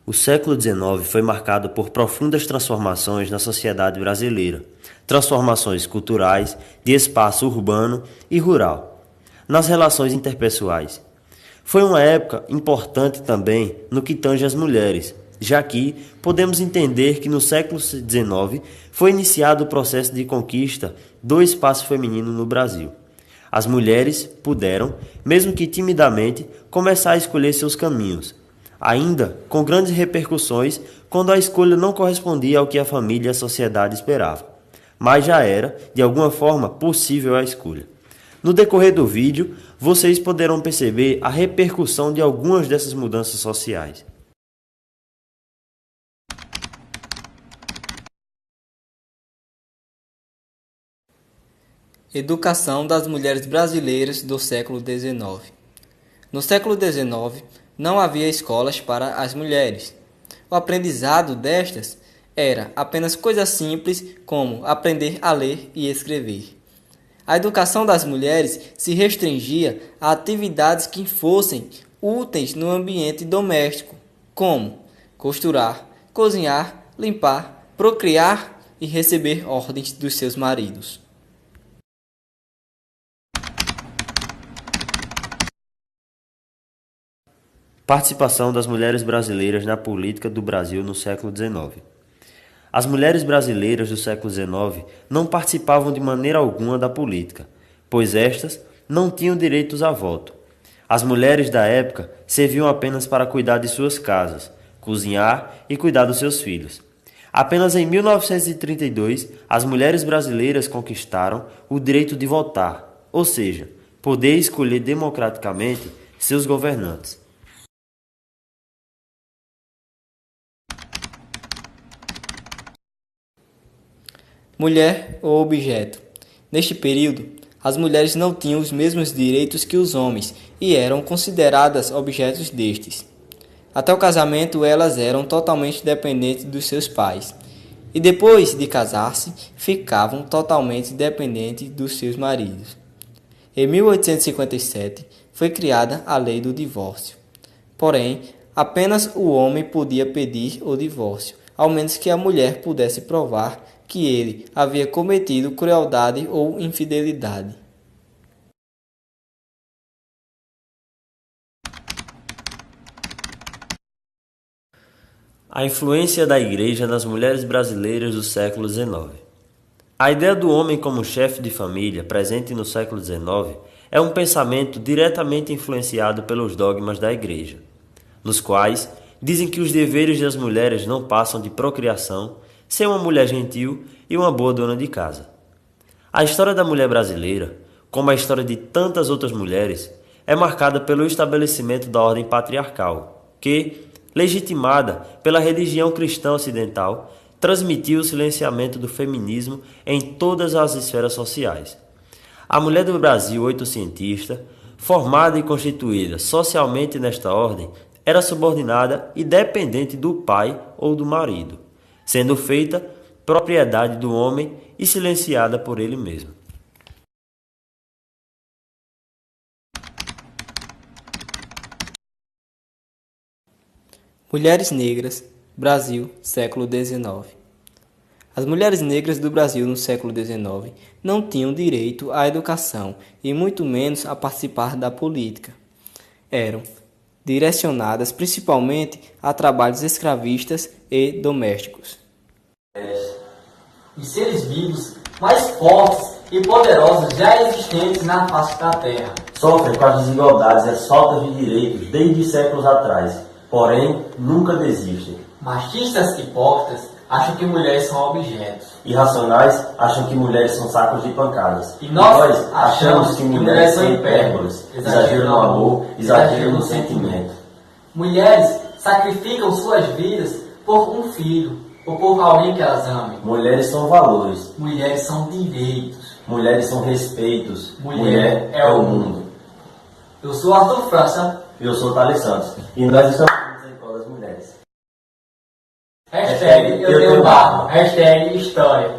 O século XIX foi marcado por profundas transformações na sociedade brasileira, transformações culturais, de espaço urbano e rural, nas relações interpessoais. Foi uma época importante também no que tange às mulheres, já que podemos entender que no século XIX foi iniciado o processo de conquista do espaço feminino no Brasil. As mulheres puderam, mesmo que timidamente, começar a escolher seus caminhos, ainda com grandes repercussões quando a escolha não correspondia ao que a família e a sociedade esperavam, mas já era, de alguma forma, possível a escolha. No decorrer do vídeo, vocês poderão perceber a repercussão de algumas dessas mudanças sociais. Educação das mulheres brasileiras do século XIX. No século XIX, não havia escolas para as mulheres. O aprendizado destas era apenas coisas simples como aprender a ler e escrever. A educação das mulheres se restringia a atividades que fossem úteis no ambiente doméstico, como costurar, cozinhar, limpar, procriar e receber ordens dos seus maridos. Participação das mulheres brasileiras na política do Brasil no século XIX. As mulheres brasileiras do século XIX não participavam de maneira alguma da política, pois estas não tinham direitos a voto. As mulheres da época serviam apenas para cuidar de suas casas, cozinhar e cuidar dos seus filhos. Apenas em 1932, as mulheres brasileiras conquistaram o direito de votar, ou seja, poder escolher democraticamente seus governantes. Mulher ou objeto. Neste período, as mulheres não tinham os mesmos direitos que os homens e eram consideradas objetos destes. Até o casamento, elas eram totalmente dependentes dos seus pais. E depois de casar-se, ficavam totalmente dependentes dos seus maridos. Em 1857, foi criada a Lei do Divórcio. Porém, apenas o homem podia pedir o divórcio, ao menos que a mulher pudesse provar que ele havia cometido crueldade ou infidelidade. A influência da Igreja nas mulheres brasileiras do século XIX. A ideia do homem como chefe de família, presente no século XIX, é um pensamento diretamente influenciado pelos dogmas da Igreja, nos quais dizem que os deveres das mulheres não passam de procriação, ser uma mulher gentil e uma boa dona de casa. A história da mulher brasileira, como a história de tantas outras mulheres, é marcada pelo estabelecimento da ordem patriarcal, que, legitimada pela religião cristã ocidental, transmitiu o silenciamento do feminismo em todas as esferas sociais. A mulher do Brasil oitocentista, formada e constituída socialmente nesta ordem, era subordinada e dependente do pai ou do marido, sendo feita propriedade do homem e silenciada por ele mesmo. Mulheres negras, Brasil, século XIX. As mulheres negras do Brasil no século XIX não tinham direito à educação e muito menos a participar da política. Eram direcionadas principalmente a trabalhos escravistas e domésticos. E seres vivos mais fortes e poderosos já existentes na face da Terra. Sofrem com as desigualdades e as faltas de direitos desde séculos atrás, porém nunca desistem. Machistas hipócritas acham que mulheres são objetos. Irracionais acham que mulheres são sacos de pancadas. E nós achamos que mulheres são hipérboles, exagero no amor, exagero no sentimento. Mulheres sacrificam suas vidas por um filho ou por alguém que elas amem. Mulheres são valores. Mulheres são direitos. Mulheres são respeitos. Mulher é o mundo. Eu sou Arthur França. Eu sou Thales Santos. E nós estamos em prol das mulheres. Hashtag eu tenho barro. Hashtag história.